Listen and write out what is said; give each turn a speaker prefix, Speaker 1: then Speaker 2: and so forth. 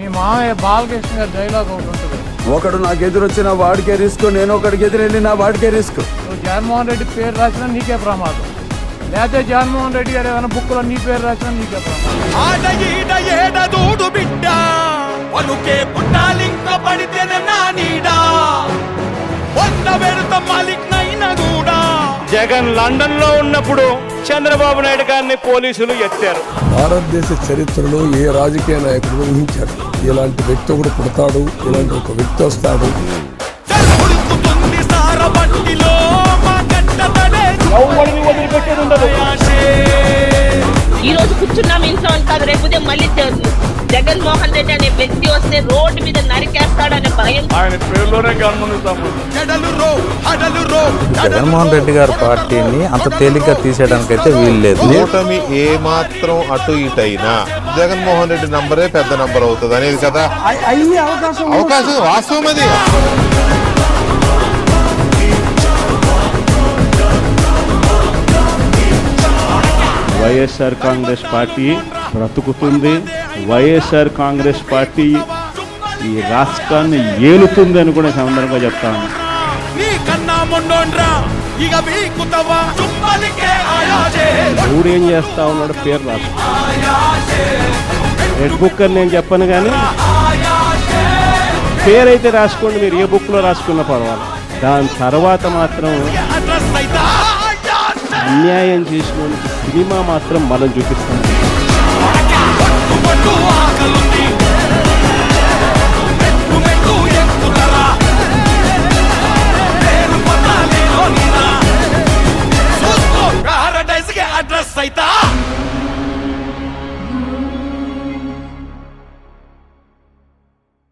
Speaker 1: మీ మామయ్య బాలకృష్ణ గారి డైలాగ్ ఒకటి ఉంటుంది,
Speaker 2: ఒకడు నాకు ఎదురొచ్చిన వాడికే రిస్క్, నేను ఒకడికి ఎదురెళ్ళిన వాడికే రిస్క్.
Speaker 1: నువ్వు జగన్మోహన్ రెడ్డి పేరు రాసినా నీకే ప్రమాదం, లేకపోతే జగన్మోహన్ రెడ్డి గారు ఏమైనా బుక్లో నీ పేరు రాసినా నీకే
Speaker 3: ప్రమాదం. జగన్ లండన్ లో ఉన్నప్పుడు చంద్రబాబు నాయుడు గారిని పోలీసులు ఎత్తారు.
Speaker 4: భారతదేశ చరిత్రలో ఏ రాజకీయ నాయకుడు ఊహించాడు ఇలాంటి వ్యక్తి ఒకడు పుడతాడు, ఇలాంటి ఒక వ్యక్తి వస్తాడు.
Speaker 5: ఈ రోజు కూర్చున్నాం ఇంట్లో కాదు, రేపు ఉదయం మళ్ళీ జగన్మోహన్ రెడ్డి అనే వ్యక్తి వస్తే రోడ్డు మీద నరికేస్తాడనే భయం.
Speaker 3: ఆయన పేరులోనే గమనిస్తాము.
Speaker 6: జగన్మోహన్ రెడ్డి గారి పార్టీని అంత తేలిగ్గా తీసేయడానికైతే వీలు లేదు.
Speaker 7: కూటమి ఏ మాత్రం అటు ఇటు అయినా జగన్మోహన్ రెడ్డి నంబరే పెద్ద నంబర్ అవుతుంది అనేది కదా అవకాశం వాస్తవం అది.
Speaker 8: వైఎస్ఆర్ కాంగ్రెస్ పార్టీ బ్రతుకుతుంది. వైఎస్ఆర్ కాంగ్రెస్ పార్టీ ఈ రాష్ట్రాన్ని ఏలుతుంది అని కూడా సందర్భంగా చెప్తాను. ఎవడేం చేస్తా ఉన్నాడు పేరు రాసు రెడ్ బుక్ అని నేను చెప్పను, కానీ పేరైతే రాసుకోండి, మీరు ఏ బుక్లో రాసుకున్నా పర్వాలేదు. దాని తర్వాత మాత్రం అన్యాయం చేసిన సినిమా మాత్రం మనం చూపిస్తాం.